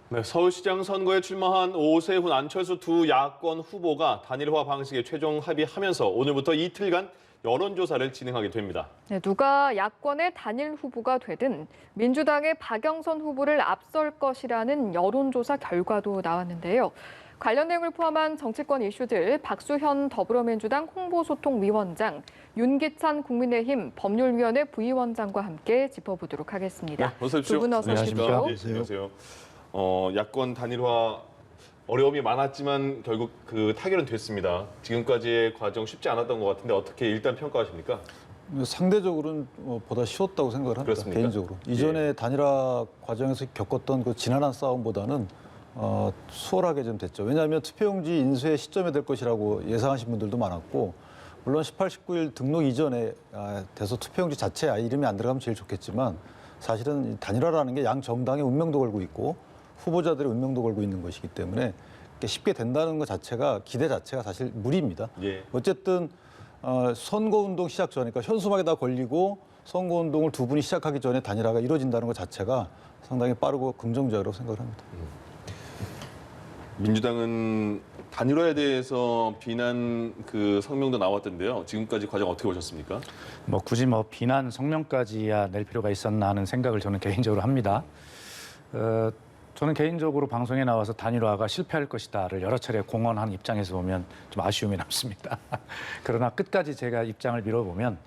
네, 서울시장 선거에 출마한 오세훈, 안철수 두 야권 후보가 단일화 방식에 최종 합의하면서 오늘부터 이틀간 여론조사를 진행하게 됩니다. 네, 누가 야권의 단일 후보가 되든 민주당의 박영선 후보를 앞설 것이라는 여론조사 결과도 나왔는데요. 관련 내용을 포함한 정치권 이슈들 박수현 더불어민주당 홍보소통위원장, 윤기찬 국민의힘 법률위원회 부위원장과 함께 짚어보도록 하겠습니다. 네, 어서 오십시오. 두 분 어서 오십시오. 네, 안녕하세요. 야권 단일화 어려움이 많았지만 결국 그 타결은 됐습니다. 지금까지의 과정 쉽지 않았던 것 같은데 어떻게 일단 평가하십니까? 상대적으로는 보다 쉬웠다고 생각을 합니다. 그렇습니까? 개인적으로. 이전에 단일화 과정에서 겪었던 그 지난한 싸움보다는 수월하게 좀 됐죠. 왜냐하면 투표용지 인쇄 시점에 될 것이라고 예상하신 분들도 많았고, 물론 18, 19일 등록 이전에 돼서 투표용지 자체에 아예 이름이 안 들어가면 제일 좋겠지만, 사실은 단일화라는 게 양 정당의 운명도 걸고 있고 후보자들의 운명도 걸고 있는 것이기 때문에 쉽게 된다는 것 자체가, 기대 자체가 사실 무리입니다. 예. 어쨌든 선거운동 시작 전에, 그러니까 현수막에 다 걸리고 선거운동을 두 분이 시작하기 전에 단일화가 이루어진다는 것 자체가 상당히 빠르고 긍정적이라고 생각을 합니다. 민주당은 단일화에 대해서 비난 그 성명도 나왔던데요. 지금까지 과정 어떻게 보셨습니까? 굳이 비난 성명까지야 낼 필요가 있었나 하는 생각을 저는 개인적으로 합니다. 저는 개인적으로 방송에 나와서 단일화가 실패할 것이다를 여러 차례 공언한 입장에서 보면 좀 아쉬움이 남습니다. 그러나 끝까지 제가 입장을 밀어보면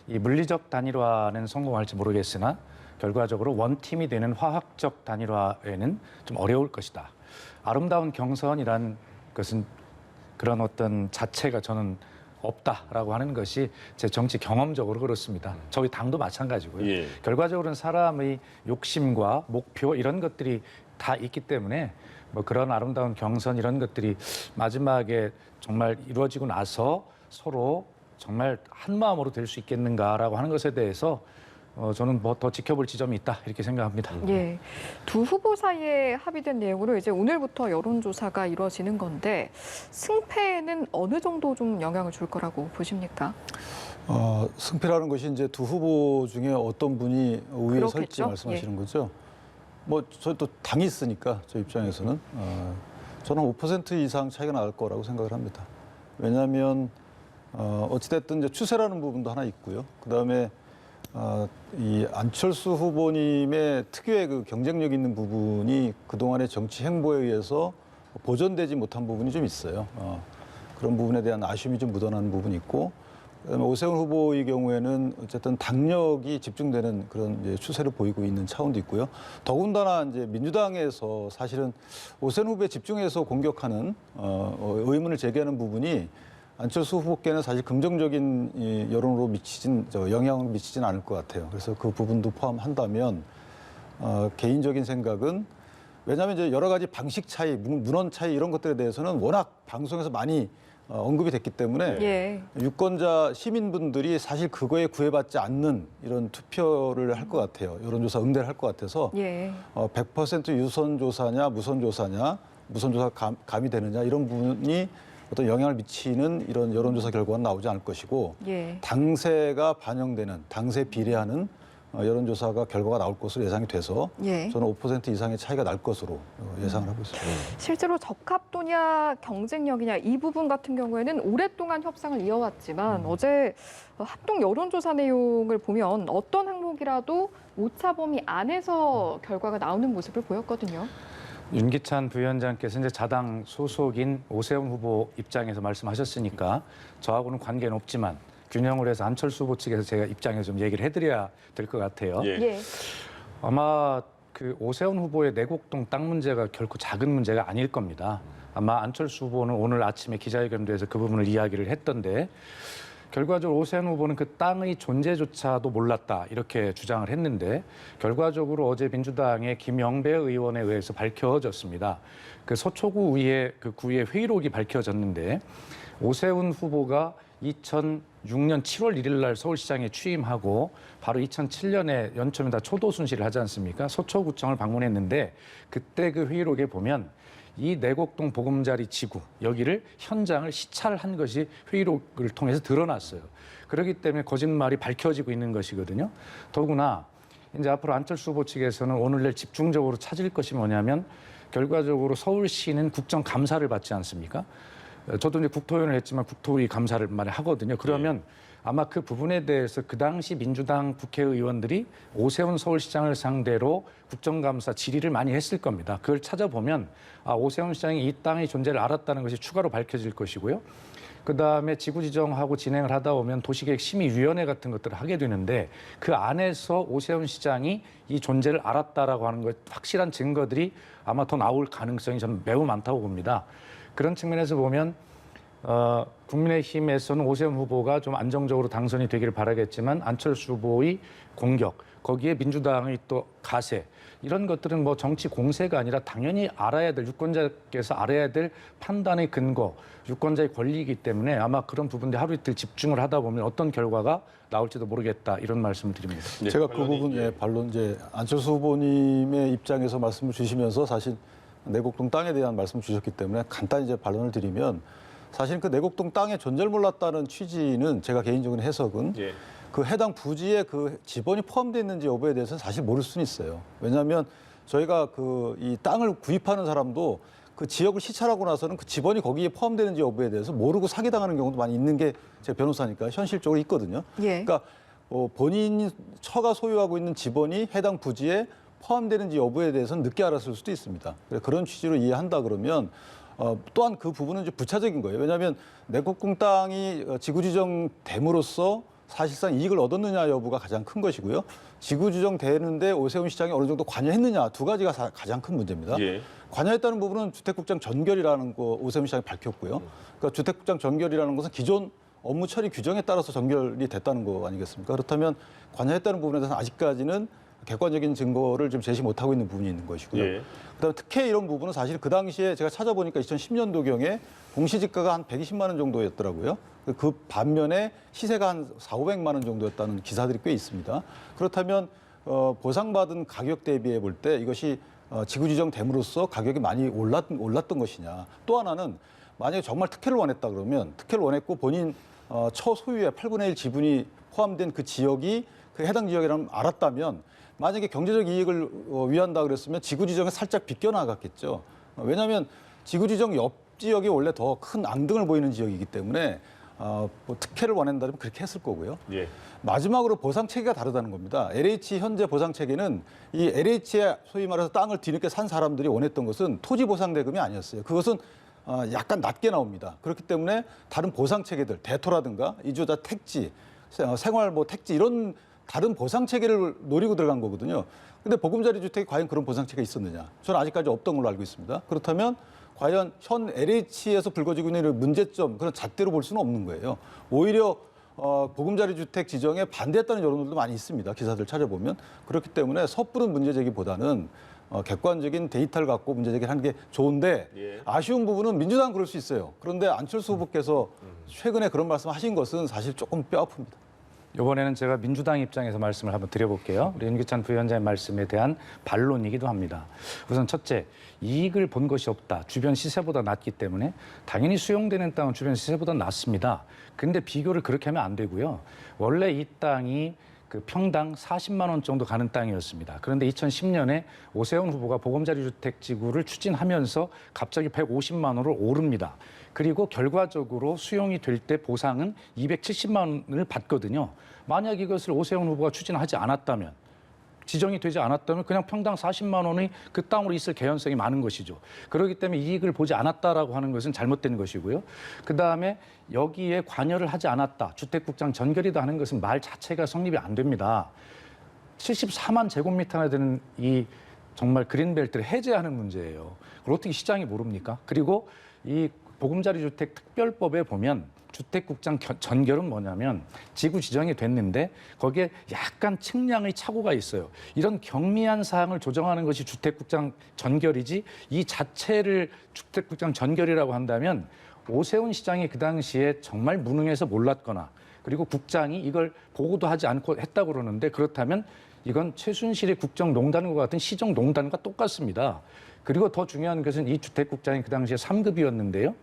이 물리적 단일화는 성공할지 모르겠으나 결과적으로 원팀이 되는 화학적 단일화에는 좀 어려울 것이다. 아름다운 경선이란 것은 그런 어떤 자체가 저는 없다라고 하는 것이 제 정치 경험적으로 그렇습니다. 저희 당도 마찬가지고요. 예. 결과적으로는 사람의 욕심과 목표 이런 것들이 다 있기 때문에 그런 아름다운 경선 이런 것들이 마지막에 정말 이루어지고 나서 서로 정말 한 마음으로 될 수 있겠는가라고 하는 것에 대해서 저는 더 지켜볼 지점이 있다 이렇게 생각합니다. 예, 두 후보 사이에 합의된 내용으로 이제 오늘부터 여론조사가 이루어지는 건데 승패에는 어느 정도 좀 영향을 줄 거라고 보십니까? 승패라는 것이 이제 두 후보 중에 어떤 분이 우위에 그렇겠죠? 설지 말씀하시는 거죠. 저희 또 당이 있으니까 저 입장에서는 저는 5% 이상 차이가 날 거라고 생각을 합니다. 왜냐하면 어찌됐든 이제 추세라는 부분도 하나 있고요. 그다음에 이 안철수 후보님의 특유의 그 경쟁력 있는 부분이 그동안의 정치 행보에 의해서 보존되지 못한 부분이 좀 있어요. 그런 부분에 대한 아쉬움이 좀 묻어나는 부분이 있고, 그다음에 오세훈 후보의 경우에는 어쨌든 당력이 집중되는 그런 이제 추세를 보이고 있는 차원도 있고요. 더군다나 이제 민주당에서 사실은 오세훈 후보에 집중해서 공격하는 의문을 제기하는 부분이 안철수 후보께는 사실 긍정적인 여론으로 영향을 미치진 않을 것 같아요. 그래서 그 부분도 포함한다면 개인적인 생각은, 왜냐하면 이제 여러 가지 방식 차이, 문헌 차이 이런 것들에 대해서는 워낙 방송에서 많이 언급이 됐기 때문에 예. 유권자 시민분들이 사실 그거에 구애받지 않는 이런 투표를 할 것 같아요. 여론조사 응대를 할 것 같아서 예. 100% 유선조사냐 무선조사냐, 무선조사 가미되느냐 이런 부분이 어떤 영향을 미치는 이런 여론조사 결과가 나오지 않을 것이고, 예. 당세가 반영되는, 당세 비례하는 여론조사가 결과가 나올 것으로 예상이 돼서 예. 저는 5% 이상의 차이가 날 것으로 예상을 하고 있습니다. 실제로 적합도냐 경쟁력이냐 이 부분 같은 경우에는 오랫동안 협상을 이어왔지만 어제 합동 여론조사 내용을 보면 어떤 항목이라도 오차 범위 안에서 결과가 나오는 모습을 보였거든요. 윤기찬 부위원장께서 이제 자당 소속인 오세훈 후보 입장에서 말씀하셨으니까 저하고는 관계는 없지만 균형을 해서 안철수 후보 측에서 제가 입장에서 좀 얘기를 해드려야 될 것 같아요. 예. 예. 아마 그 오세훈 후보의 내곡동 땅 문제가 결코 작은 문제가 아닐 겁니다. 아마 안철수 후보는 오늘 아침에 기자회견에서 그 부분을 이야기를 했던데, 결과적으로 오세훈 후보는 그 땅의 존재조차도 몰랐다 이렇게 주장을 했는데, 결과적으로 어제 민주당의 김영배 의원에 의해서 밝혀졌습니다. 그 서초구 의회 그 구의 회의록이 밝혀졌는데, 오세훈 후보가 2006년 7월 1일 날 서울시장에 취임하고 바로 2007년에 연초입니다. 초도 순시를 하지 않습니까? 서초구청을 방문했는데, 그때 그 회의록에 보면 이 내곡동 보금자리 지구 여기를 현장을 시찰한 것이 회의록을 통해서 드러났어요. 그렇기 때문에 거짓말이 밝혀지고 있는 것이거든요. 더구나 이제 앞으로 안철수 후보 측에서는 오늘 내일 집중적으로 찾을 것이 뭐냐면 결과적으로 서울시는 국정감사를 받지 않습니까? 저도 이제 국토위원을 했지만 국토위 감사를 많이 하거든요. 그러면 아마 그 부분에 대해서 그 당시 민주당 국회의원들이 오세훈 서울시장을 상대로 국정감사 질의를 많이 했을 겁니다. 그걸 찾아보면 오세훈 시장이 이 땅의 존재를 알았다는 것이 추가로 밝혀질 것이고요. 그다음에 지구지정하고 진행을 하다 보면 도시계획심의위원회 같은 것들을 하게 되는데 그 안에서 오세훈 시장이 이 존재를 알았다라고 하는 것 확실한 증거들이 아마 더 나올 가능성이 저는 매우 많다고 봅니다. 그런 측면에서 보면 국민의힘에서는 오세훈 후보가 좀 안정적으로 당선이 되기를 바라겠지만 안철수 후보의 공격, 거기에 민주당의 또 가세, 이런 것들은 뭐 정치 공세가 아니라 당연히 알아야 될, 유권자께서 알아야 될 판단의 근거, 유권자의 권리이기 때문에 아마 그런 부분에 하루 이틀 집중을 하다 보면 어떤 결과가 나올지도 모르겠다, 이런 말씀을 드립니다. 네, 제가 그 부분 반론 이제 안철수 후보님의 입장에서 말씀을 주시면서 사실 내곡동 땅에 대한 말씀을 주셨기 때문에 간단히 이제 반론을 드리면 사실 그 내곡동 땅의 존재를 몰랐다는 취지는 제가 개인적인 해석은 예. 그 해당 부지에 그 지번이 포함되어 있는지 여부에 대해서는 사실 모를 수는 있어요. 왜냐하면 저희가 그 이 땅을 구입하는 사람도 그 지역을 시찰하고 나서는 그 지번이 거기에 포함되는지 여부에 대해서 모르고 사기당하는 경우도 많이 있는 게 제 변호사니까 현실적으로 있거든요. 예. 그러니까 본인 처가 소유하고 있는 지번이 해당 부지에 포함되는지 여부에 대해서는 늦게 알았을 수도 있습니다. 그런 취지로 이해한다 그러면 또한 그 부분은 좀 부차적인 거예요. 왜냐하면 내곡동 땅이 지구지정됨으로써 사실상 이익을 얻었느냐 여부가 가장 큰 것이고요. 지구지정되는데 오세훈 시장이 어느 정도 관여했느냐, 두 가지가 가장 큰 문제입니다. 예. 관여했다는 부분은 주택국장 전결이라는 거 오세훈 시장이 밝혔고요. 그러니까 주택국장 전결이라는 것은 기존 업무 처리 규정에 따라서 전결이 됐다는 거 아니겠습니까? 그렇다면 관여했다는 부분에 대해서는 아직까지는 객관적인 증거를 좀 제시 못하고 있는 부분이 있는 것이고요. 예. 그다음에 특혜 이런 부분은 사실 그 당시에 제가 찾아보니까 2010년도경에 공시지가가 한 120만 원 정도였더라고요. 그 반면에 시세가 한 400~500만 원 정도였다는 기사들이 꽤 있습니다. 그렇다면 보상받은 가격 대비해 볼 때 이것이 지구지정됨으로써 가격이 많이 올랐던 것이냐. 또 하나는 만약에 정말 특혜를 원했다 그러면 특혜를 원했고 본인 처소유의 8분의 1 지분이 포함된 그 지역이 그 해당 지역이라면 알았다면 만약에 경제적 이익을 위한다 그랬으면 지구지정에 살짝 비껴나갔겠죠. 왜냐하면 지구지정 옆 지역이 원래 더 큰 앙등을 보이는 지역이기 때문에 뭐 특혜를 원한다면 그렇게 했을 거고요. 예. 마지막으로 보상 체계가 다르다는 겁니다. LH 현재 보상 체계는 이 LH에 소위 말해서 땅을 뒤늦게 산 사람들이 원했던 것은 토지 보상 대금이 아니었어요. 그것은 약간 낮게 나옵니다. 그렇기 때문에 다른 보상 체계들, 대토라든가 이주자 택지, 생활 뭐 택지 이런 다른 보상 체계를 노리고 들어간 거거든요. 근데 보금자리 주택이 과연 그런 보상 체계가 있었느냐? 저는 아직까지 없던 걸로 알고 있습니다. 그렇다면 과연 현 LH에서 불거지고 있는 문제점, 그런 잣대로 볼 수는 없는 거예요. 오히려 보금자리 주택 지정에 반대했다는 여론들도 많이 있습니다. 기사들 찾아보면. 그렇기 때문에 섣부른 문제 제기보다는 객관적인 데이터를 갖고 문제 제기를 하는 게 좋은데 예. 아쉬운 부분은 민주당은 그럴 수 있어요. 그런데 안철수 후보께서 최근에 그런 말씀하신 것은 사실 조금 뼈아픕니다. 이번에는 제가 민주당 입장에서 말씀을 한번 드려볼게요. 우리 윤기찬 부위원장의 말씀에 대한 반론이기도 합니다. 우선 첫째, 이익을 본 것이 없다. 주변 시세보다 낮기 때문에 당연히 수용되는 땅은 주변 시세보다 낮습니다. 근데 비교를 그렇게 하면 안 되고요. 원래 이 땅이 그 평당 40만 원 정도 가는 땅이었습니다. 그런데 2010년에 오세훈 후보가 보금자리 주택 지구를 추진하면서 갑자기 150만 원으로 오릅니다. 그리고 결과적으로 수용이 될 때 보상은 270만 원을 받거든요. 만약 이것을 오세훈 후보가 추진하지 않았다면, 지정이 되지 않았다면 그냥 평당 40만 원이 그 땅으로 있을 개연성이 많은 것이죠. 그렇기 때문에 이익을 보지 않았다라고 하는 것은 잘못된 것이고요. 그다음에 여기에 관여를 하지 않았다. 주택국장 전결이다 하는 것은 말 자체가 성립이 안 됩니다. 74만 제곱미터나 되는 이 정말 그린벨트를 해제하는 문제예요. 그걸 어떻게 시장이 모릅니까? 그리고 이 보금자리 주택 특별법에 보면 주택국장 전결은 뭐냐면 지구 지정이 됐는데 거기에 약간 측량의 착오가 있어요. 이런 경미한 사항을 조정하는 것이 주택국장 전결이지 이 자체를 주택국장 전결이라고 한다면 오세훈 시장이 그 당시에 정말 무능해서 몰랐거나 그리고 국장이 이걸 보고도 하지 않고 했다고 그러는데 그렇다면 이건 최순실의 국정농단과 같은 시정농단과 똑같습니다. 그리고 더 중요한 것은 이 주택국장이 그 당시에 3급이었는데요.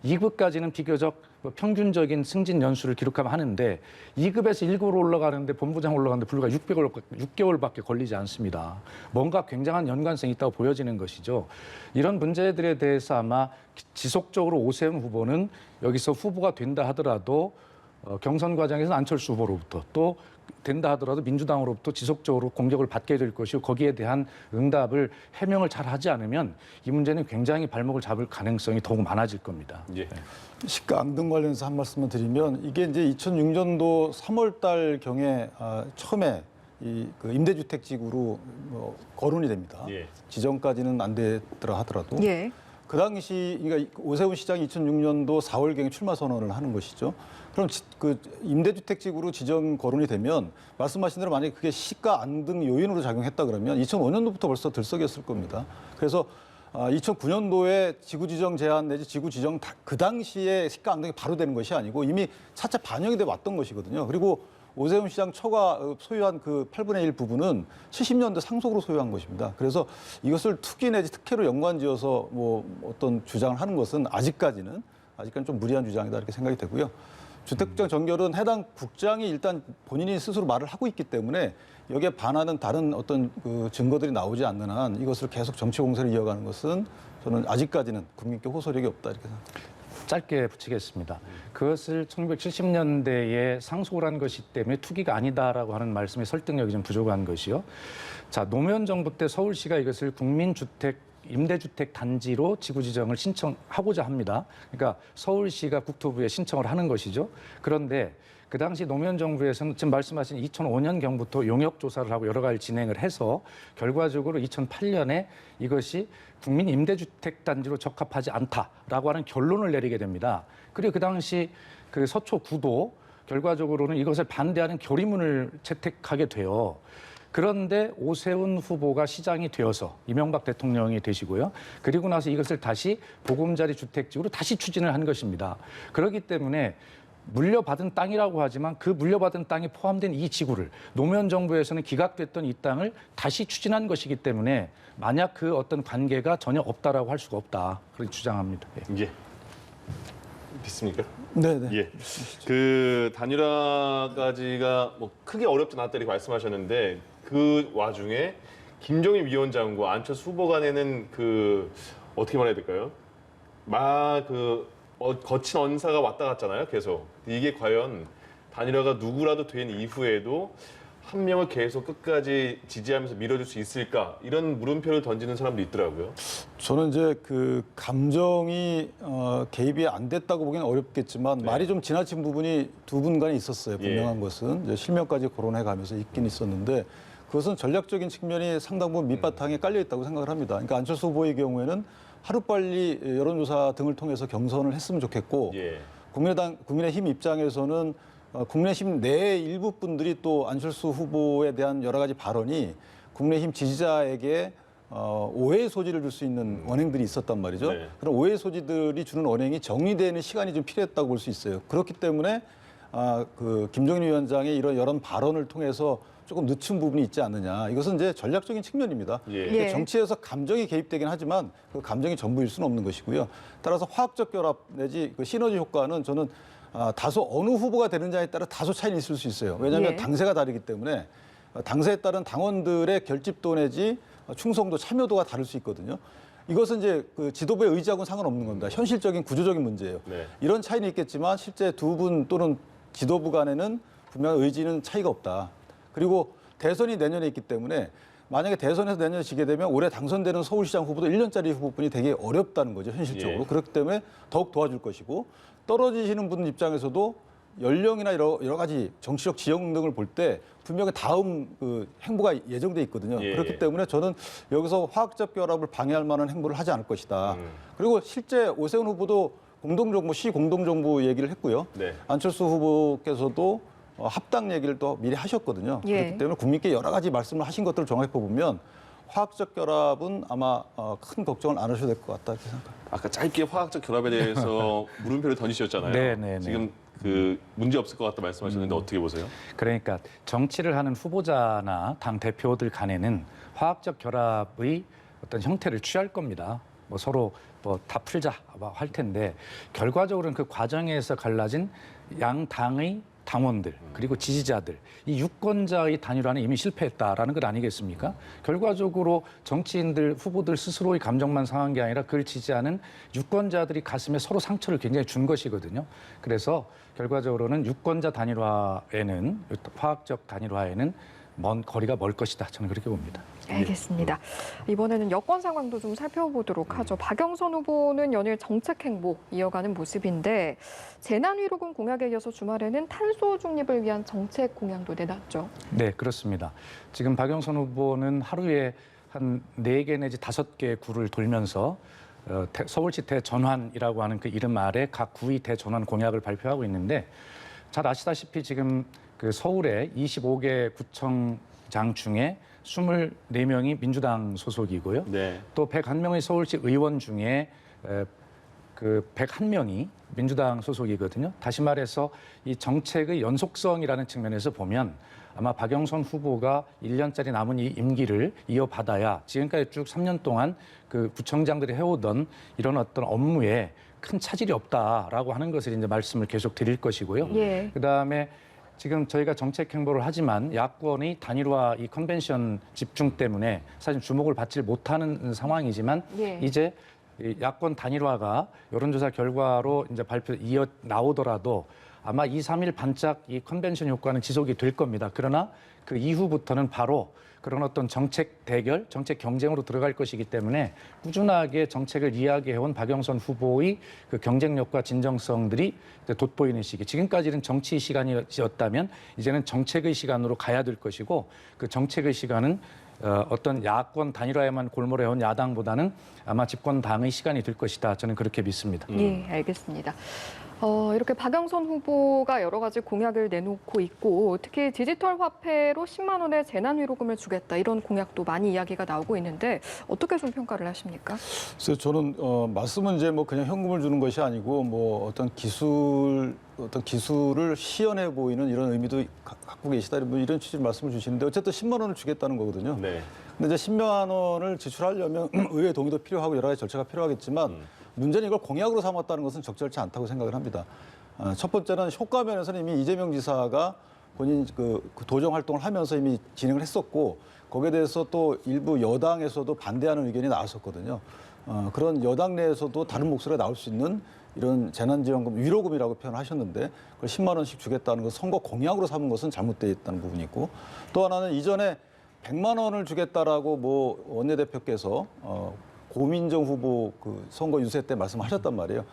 2급까지는 비교적 평균적인 승진 연수를 기록하면 하는데 2급에서 1급으로 올라가는데 본부장 올라가는데 불과 6개월밖에 걸리지 않습니다. 뭔가 굉장한 연관성이 있다고 보여지는 것이죠. 이런 문제들에 대해서 아마 지속적으로 오세훈 후보는 여기서 후보가 된다 하더라도 경선 과정에서 안철수 후보로부터 또 된다 하더라도 민주당으로부터 지속적으로 공격을 받게 될 것이고 거기에 대한 응답을 해명을 잘 하지 않으면 이 문제는 굉장히 발목을 잡을 가능성이 더욱 많아질 겁니다. 예. 시가 앙등 관련해서 한 말씀만 드리면 이게 이제 2006년도 3월 달 경에 처음에 그 임대주택지구로 거론이 됩니다. 예. 지정까지는 안 되더라 하더라도 예. 그 당시 그러니까 오세훈 시장이 2006년도 4월경에 출마 선언을 하는 것이죠. 그럼 그 임대주택지구로 지정 거론이 되면 말씀하신 대로 만약에 그게 시가 안등 요인으로 작용했다 그러면 2005년도부터 벌써 들썩였을 겁니다. 그래서 2009년도에 지구 지정 제한 내지 지구 지정 그 당시에 시가 안등이 바로 되는 것이 아니고 이미 차차 반영이 돼 왔던 것이거든요. 그리고 오세훈 시장 처가 소유한 그 8분의 1 부분은 70년대 상속으로 소유한 것입니다. 그래서 이것을 투기 내지 특혜로 연관지어서 뭐 어떤 주장을 하는 것은 아직까지는 좀 무리한 주장이다 이렇게 생각이 되고요. 주택국장 전결은 해당 국장이 일단 본인이 스스로 말을 하고 있기 때문에 여기에 반하는 다른 어떤 그 증거들이 나오지 않는 한 이것을 계속 정치 공세를 이어가는 것은 저는 아직까지는 국민께 호소력이 없다 이렇게 생각합니다. 짧게 붙이겠습니다. 그것을 1970년대에 상속을 한 것이 때문에 투기가 아니다라고 하는 말씀에 설득력이 좀 부족한 것이요. 자, 노무현 정부 때 서울시가 이것을 국민주택 임대주택 단지로 지구 지정을 신청하고자 합니다. 그러니까 서울시가 국토부에 신청을 하는 것이죠. 그런데 그 당시 노무현 정부에서는 지금 말씀하신 2005년경부터 용역 조사를 하고 여러 가지 진행을 해서 결과적으로 2008년에 이것이 국민 임대주택 단지로 적합하지 않다라고 하는 결론을 내리게 됩니다. 그리고 그 당시 그 서초구도 결과적으로는 이것을 반대하는 결의문을 채택하게 돼요. 그런데 오세훈 후보가 시장이 되어서 이명박 대통령이 되시고요. 그리고 나서 이것을 다시 보금자리 주택지구로 다시 추진을 한 것입니다. 그렇기 때문에 물려받은 땅이라고 하지만 그 물려받은 땅이 포함된 이 지구를 노무현 정부에서는 기각됐던 이 땅을 다시 추진한 것이기 때문에 만약 그 어떤 관계가 전혀 없다라고 할 수가 없다. 그렇게 주장합니다. 예. 예. 됐습니까? 네네. 예. 그 단일화까지가 뭐 크게 어렵지 않았다 이렇게 말씀하셨는데 그 와중에 김종인 위원장과 안철수 후보 간에는 그 어떻게 말해야 될까요? 거친 언사가 왔다 갔잖아요, 계속. 이게 과연 단일화가 누구라도 된 이후에도 한 명을 계속 끝까지 지지하면서 밀어줄 수 있을까? 이런 물음표를 던지는 사람도 있더라고요. 저는 이제 그 감정이 개입이 안 됐다고 보기는 어렵겠지만 네. 말이 좀 지나친 부분이 두 분 간에 있었어요. 분명한 예. 것은 이제 실명까지 거론해 가면서 있긴 있었는데 그것은 전략적인 측면이 상당 부분 밑바탕에 깔려 있다고 생각을 합니다. 그러니까 안철수 후보의 경우에는 하루빨리 여론조사 등을 통해서 경선을 했으면 좋겠고 예. 국민의힘 입장에서는 국민의힘 내 일부 분들이 또 안철수 후보에 대한 여러 가지 발언이 국민의힘 지지자에게 오해의 소지를 줄 수 있는 언행들이 있었단 말이죠. 네. 그런 오해의 소지들이 주는 언행이 정리되는 시간이 좀 필요했다고 볼 수 있어요. 그렇기 때문에 그 김종인 위원장의 이런 여러 발언을 통해서 조금 늦춘 부분이 있지 않느냐. 이것은 이제 전략적인 측면입니다. 예. 예. 정치에서 감정이 개입되긴 하지만 그 감정이 전부일 수는 없는 것이고요. 따라서 화학적 결합 내지 그 시너지 효과는 저는 다소 어느 후보가 되느냐에 따라 다소 차이는 있을 수 있어요. 왜냐하면 예. 당세가 다르기 때문에 당세에 따른 당원들의 결집도 내지 충성도, 참여도가 다를 수 있거든요. 이것은 이제 그 지도부의 의지하고는 상관없는 겁니다. 현실적인 구조적인 문제예요. 네. 이런 차이는 있겠지만 실제 두 분 또는 지도부 간에는 분명 의지는 차이가 없다. 그리고 대선이 내년에 있기 때문에 만약에 대선에서 내년에 지게 되면 올해 당선되는 서울시장 후보도 1년짜리 후보분이 되게 어렵다는 거죠, 현실적으로. 예. 그렇기 때문에 더욱 도와줄 것이고 떨어지시는 분 입장에서도 연령이나 여러 가지 정치적 지형 등을 볼 때 분명히 다음 그 행보가 예정돼 있거든요. 예. 그렇기 때문에 저는 여기서 화학적 결합을 방해할 만한 행보를 하지 않을 것이다. 그리고 실제 오세훈 후보도 공동정부, 시 공동정부 얘기를 했고요. 네. 안철수 후보께서도 합당 얘기를 또 미리 하셨거든요. 예. 그렇기 때문에 국민께 여러 가지 말씀을 하신 것들을 종합해 보면 화학적 결합은 아마 큰 걱정을 안 하셔도 될 것 같다 이렇게 생각합니다. 아까 짧게 화학적 결합에 대해서 물음표를 던지셨잖아요. 네, 네, 네. 지금 그 문제 없을 것 같다 말씀하셨는데 어떻게 보세요? 그러니까 정치를 하는 후보자나 당 대표들 간에는 화학적 결합의 어떤 형태를 취할 겁니다. 뭐 서로 뭐 다 풀자 할 텐데 결과적으로는 그 과정에서 갈라진 양 당의 당원들 그리고 지지자들 이 유권자의 단일화는 이미 실패했다라는 것 아니겠습니까? 결과적으로 정치인들 후보들 스스로의 감정만 상한 게 아니라 그를 지지하는 유권자들이 가슴에 서로 상처를 굉장히 준 것이거든요. 그래서 결과적으로는 유권자 단일화에는 화학적 단일화에는 거리가 멀 것이다. 저는 그렇게 봅니다. 알겠습니다. 이번에는 여권 상황도 좀 살펴보도록 하죠. 박영선 후보는 연일 정책 행보 이어가는 모습인데 재난위로금 공약에 이어서 주말에는 탄소 중립을 위한 정책 공약도 내놨죠. 네, 그렇습니다. 지금 박영선 후보는 하루에 한 4개 내지 5개 구를 돌면서 서울시 대전환이라고 하는 그 이름 아래 각 구의 대전환 공약을 발표하고 있는데 잘 아시다시피 지금 그 서울의 25개 구청장 중에 24명이 민주당 소속이고요. 네. 또 101명의 서울시 의원 중에 그 101명이 민주당 소속이거든요. 다시 말해서 이 정책의 연속성이라는 측면에서 보면 아마 박영선 후보가 1년짜리 남은 이 임기를 이어받아야 지금까지 쭉 3년 동안 그 구청장들이 해오던 이런 어떤 업무에 큰 차질이 없다라고 하는 것을 이제 말씀을 계속 드릴 것이고요. 예. 그다음에 지금 저희가 정책 행보를 하지만 야권의 단일화 이 컨벤션 집중 때문에 사실 주목을 받지 못하는 상황이지만 예. 이제 이 야권 단일화가 여론조사 결과로 이제 발표 이어 나오더라도 아마 2, 3일 반짝 이 컨벤션 효과는 지속이 될 겁니다. 그러나 그 이후부터는 바로 그런 어떤 정책 대결, 정책 경쟁으로 들어갈 것이기 때문에 꾸준하게 정책을 이야기해온 박영선 후보의 그 경쟁력과 진정성들이 돋보이는 시기. 지금까지는 정치 시간이었다면 이제는 정책의 시간으로 가야 될 것이고 그 정책의 시간은 어떤 야권 단일화에만 골몰해온 야당보다는 아마 집권당의 시간이 될 것이다. 저는 그렇게 믿습니다. 예, 알겠습니다. 이렇게 박영선 후보가 여러 가지 공약을 내놓고 있고 특히 디지털 화폐로 10만 원의 재난위로금을 주겠다 이런 공약도 많이 이야기가 나오고 있는데 어떻게 좀 평가를 하십니까? 그래서 저는 말씀은 이제 뭐 그냥 현금을 주는 것이 아니고 뭐 어떤 기술을 시연해 보이는 이런 의미도 갖고 계시다 뭐 이런 취지의 말씀을 주시는데 어쨌든 10만 원을 주겠다는 거거든요. 네. 근데 이제 10만 원을 지출하려면 의회 동의도 필요하고 여러 가지 절차가 필요하겠지만 문제는 이걸 공약으로 삼았다는 것은 적절치 않다고 생각을 합니다. 첫 번째는 효과 면에서는 이미 이재명 지사가 본인 그 도정 활동을 하면서 이미 진행을 했었고 거기에 대해서 또 일부 여당에서도 반대하는 의견이 나왔었거든요. 그런 여당 내에서도 다른 목소리가 나올 수 있는 이런 재난지원금 위로금이라고 표현하셨는데 그걸 10만 원씩 주겠다는 것은 선거 공약으로 삼은 것은 잘못되어 있다는 부분이 있고 또 하나는 이전에 100만 원을 주겠다라고 뭐 원내대표께서 고민정 후보 그 선거 유세 때 말씀하셨단 말이에요.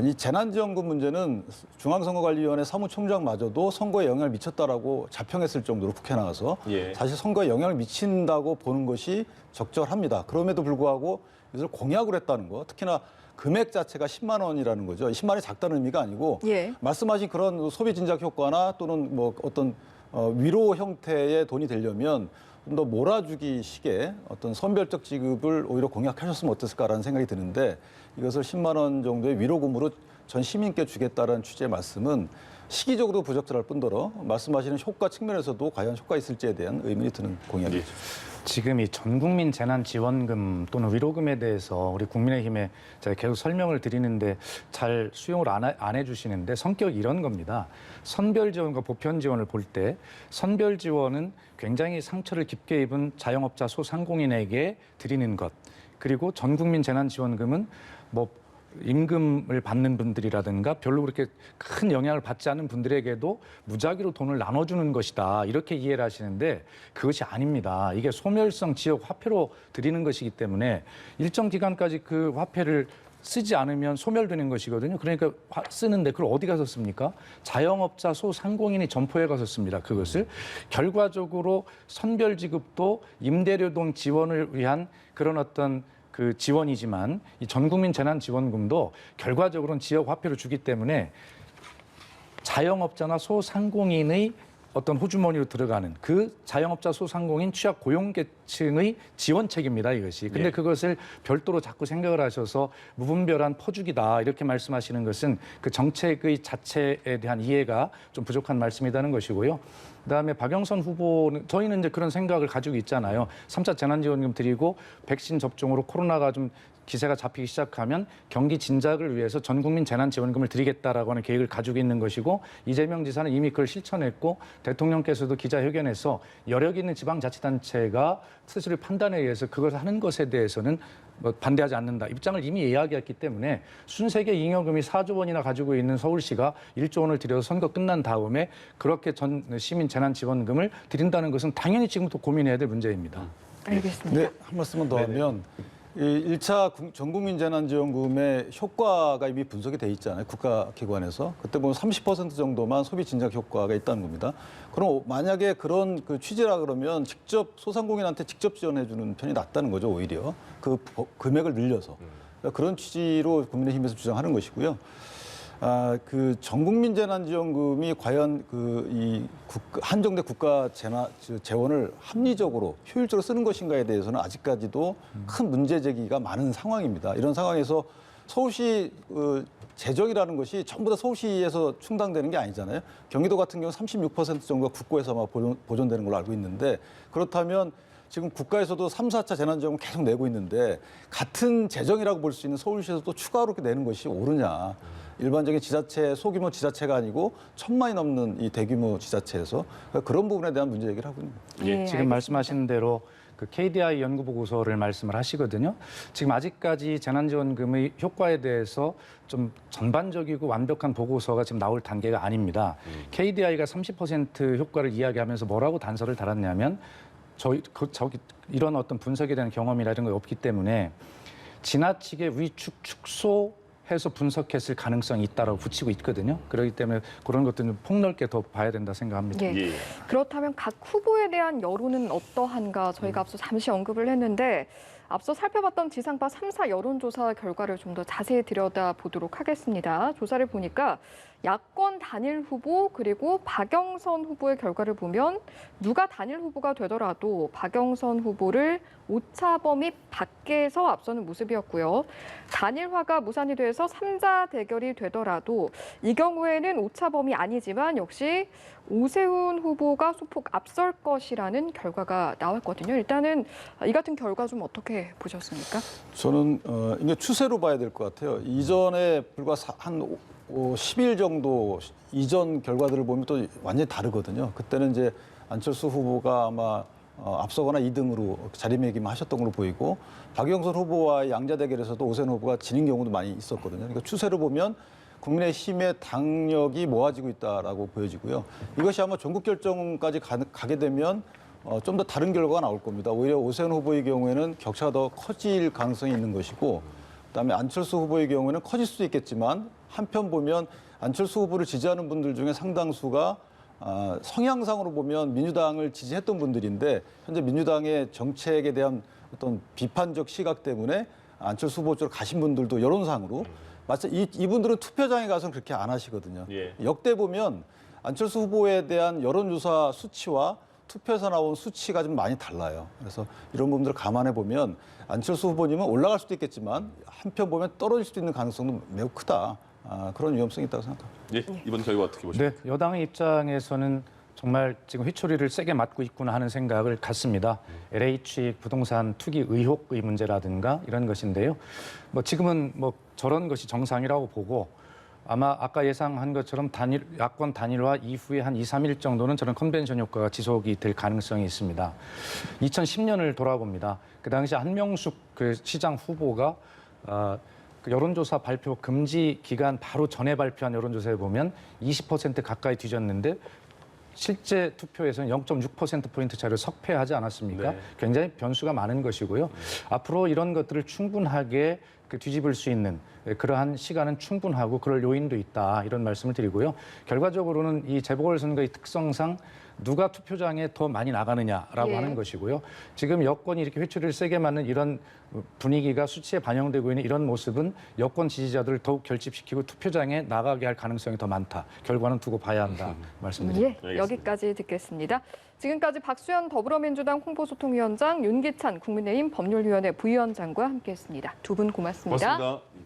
이 재난지원금 문제는 중앙선거관리위원회 사무총장마저도 선거에 영향을 미쳤다라고 자평했을 정도로 국회 나가서 예. 사실 선거에 영향을 미친다고 보는 것이 적절합니다. 그럼에도 불구하고 이것을 공약으로 했다는 거, 특히나 금액 자체가 10만 원이라는 거죠. 10만 원이 작다는 의미가 아니고 예. 말씀하신 그런 소비 진작 효과나 또는 뭐 어떤 위로 형태의 돈이 되려면 좀 더 몰아주기 식의 어떤 선별적 지급을 오히려 공약하셨으면 어땠을까라는 생각이 드는데 이것을 10만 원 정도의 위로금으로 전 시민께 주겠다라는 취지의 말씀은 시기적으로 부적절할 뿐더러 말씀하시는 효과 측면에서도 과연 효과 있을지에 대한 의문이 드는 공약이죠. 지금 이 전국민 재난지원금 또는 위로금에 대해서 우리 국민의힘에 제가 계속 설명을 드리는데 잘 수용을 안 해주시는데 성격이 이런 겁니다. 선별지원과 보편지원을 볼 때 선별지원은 굉장히 상처를 깊게 입은 자영업자 소상공인에게 드리는 것. 그리고 전국민 재난지원금은 뭐 임금을 받는 분들이라든가 별로 그렇게 큰 영향을 받지 않는 분들에게도 무작위로 돈을 나눠주는 것이다. 이렇게 이해를 하시는데 그것이 아닙니다. 이게 소멸성 지역 화폐로 드리는 것이기 때문에 일정 기간까지 그 화폐를 쓰지 않으면 소멸되는 것이거든요. 그러니까 쓰는데 그걸 어디 가서 씁니까? 자영업자 소상공인이 점포에 가서 씁니다. 그것을. 결과적으로 선별지급도 임대료동 지원을 위한 그런 어떤 그 지원이지만 이 전국민 재난지원금도 결과적으로는 지역 화폐로 주기 때문에 자영업자나 소상공인의 어떤 호주머니로 들어가는 그 자영업자 소상공인 취약 고용계층의 지원책입니다, 이것이. 근데 네. 그것을 별도로 자꾸 생각을 하셔서 무분별한 퍼주기다 이렇게 말씀하시는 것은 그 정책의 자체에 대한 이해가 좀 부족한 말씀이라는 것이고요. 그다음에 박영선 후보는 저희는 이제 그런 생각을 가지고 있잖아요. 3차 재난지원금 드리고 백신 접종으로 코로나가 좀 기세가 잡히기 시작하면 경기 진작을 위해서 전 국민 재난지원금을 드리겠다라고 하는 계획을 가지고 있는 것이고 이재명 지사는 이미 그걸 실천했고 대통령께서도 기자회견에서 여력 있는 지방자치단체가 스스로 판단에 의해서 그걸 하는 것에 대해서는 뭐 반대하지 않는다. 입장을 이미 이야기했기 때문에 순세계 잉여금이 4조 원이나 가지고 있는 서울시가 1조 원을 들여서 선거 끝난 다음에 그렇게 전 시민 재난지원금을 드린다는 것은 당연히 지금부터 고민해야 될 문제입니다. 알겠습니다. 네, 한 말씀만 더 하면 이 1차 전국민 재난지원금의 효과가 이미 분석이 돼 있잖아요. 국가기관에서. 그때 보면 30% 정도만 소비 진작 효과가 있다는 겁니다. 그럼 만약에 그런 그 취지라 그러면 직접 소상공인한테 직접 지원해 주는 편이 낫다는 거죠, 오히려. 그 금액을 늘려서. 그러니까 그런 취지로 국민의힘에서 주장하는 것이고요. 그 전국민 재난지원금이 과연 한정된 국가 재원을 합리적으로 효율적으로 쓰는 것인가에 대해서는 아직까지도 큰 문제 제기가 많은 상황입니다. 이런 상황에서 서울시 재정이라는 것이 전부 다 서울시에서 충당되는 게 아니잖아요. 경기도 같은 경우 36% 정도가 국고에서 보존되는 걸로 알고 있는데 그렇다면 지금 국가에서도 3, 4차 재난지원금 계속 내고 있는데 같은 재정이라고 볼 수 있는 서울시에서 또 추가로 이렇게 내는 것이 옳으냐. 일반적인 지자체, 소규모 지자체가 아니고 1,000만이 넘는 이 대규모 지자체에서 그런 부분에 대한 문제 얘기를 하고 있는 거예요. 예, 지금 말씀하신 대로 그 KDI 연구 보고서를 말씀을 하시거든요. 지금 아직까지 재난지원금의 효과에 대해서 좀 전반적이고 완벽한 보고서가 지금 나올 단계가 아닙니다. KDI가 30% 효과를 이야기하면서 뭐라고 단서를 달았냐면 이런 어떤 분석에 대한 경험이라는 게 없기 때문에 지나치게 위축 축소해서 분석했을 가능성이 있다라고 붙이고 있거든요. 그렇기 때문에 그런 것들은 폭넓게 더 봐야 된다 생각합니다. 예. 그렇다면 각 후보에 대한 여론은 어떠한가 저희가 앞서 잠시 언급을 했는데 앞서 살펴봤던 지상파 3사 여론조사 결과를 좀 더 자세히 들여다보도록 하겠습니다. 조사를 보니까 야권 단일 후보 그리고 박영선 후보의 결과를 보면 누가 단일 후보가 되더라도 박영선 후보를 오차 범위 밖에서 앞서는 모습이었고요. 단일화가 무산이 돼서 3자 대결이 되더라도 이 경우에는 오차 범위 아니지만 역시 오세훈 후보가 소폭 앞설 것이라는 결과가 나왔거든요. 일단은 이 같은 결과 좀 어떻게 보셨습니까? 저는 이게 추세로 봐야 될 것 같아요. 이전에 불과 한 10일 정도 이전 결과들을 보면 또 완전히 다르거든요. 그때는 이제 안철수 후보가 아마 앞서거나 2등으로 자리매김 하셨던 걸로 보이고 박영선 후보와의 양자 대결에서도 오세훈 후보가 지는 경우도 많이 있었거든요. 그러니까 추세로 보면 국민의힘의 당력이 모아지고 있다라고 보여지고요. 이것이 아마 전국 결정까지 가게 되면 좀 더 다른 결과가 나올 겁니다. 오히려 오세훈 후보의 경우에는 격차가 더 커질 가능성이 있는 것이고 그다음에 안철수 후보의 경우에는 커질 수도 있겠지만 한편 보면 안철수 후보를 지지하는 분들 중에 상당수가 성향상으로 보면 민주당을 지지했던 분들인데 현재 민주당의 정책에 대한 어떤 비판적 시각 때문에 안철수 후보 쪽으로 가신 분들도 여론상으로 마치 이분들은 투표장에 가서는 그렇게 안 하시거든요. 예. 역대 보면 안철수 후보에 대한 여론조사 수치와 투표에서 나온 수치가 좀 많이 달라요. 그래서 이런 부분들을 감안해 보면 안철수 후보님은 올라갈 수도 있겠지만 한편 보면 떨어질 수도 있는 가능성도 매우 크다. 그런 위험성이 있다고 생각합니다. 예, 이번 결과 어떻게 보십니까? 네, 여당의 입장에서는 정말 지금 휘초리를 세게 맞고 있구나 하는 생각을 갖습니다. LH 부동산 투기 의혹의 문제라든가 이런 것인데요. 뭐 지금은 뭐 저런 것이 정상이라고 보고 아마 아까 예상한 것처럼 야권 단일화 이후에 한 2, 3일 정도는 저런 컨벤션 효과가 지속이 될 가능성이 있습니다. 2010년을 돌아봅니다. 그 당시 한명숙 그 시장 후보가 그 여론조사 발표 금지 기간 바로 전에 발표한 여론조사에 보면 20% 가까이 뒤졌는데 실제 투표에서는 0.6%포인트 차이로 석패하지 않았습니까? 네. 굉장히 변수가 많은 것이고요. 앞으로 이런 것들을 충분하게 뒤집을 수 있는 그러한 시간은 충분하고 그럴 요인도 있다 이런 말씀을 드리고요. 결과적으로는 이 재보궐선거의 특성상 누가 투표장에 더 많이 나가느냐라고 예. 하는 것이고요. 지금 여권이 이렇게 회초리를 세게 맞는 이런 분위기가 수치에 반영되고 있는 이런 모습은 여권 지지자들을 더욱 결집시키고 투표장에 나가게 할 가능성이 더 많다. 결과는 두고 봐야 한다 말씀드립니다. 예, 여기까지 듣겠습니다. 지금까지 박수현 더불어민주당 홍보소통위원장, 윤기찬 국민의힘 법률위원회 부위원장과 함께했습니다. 두 분 고맙습니다. 고맙습니다.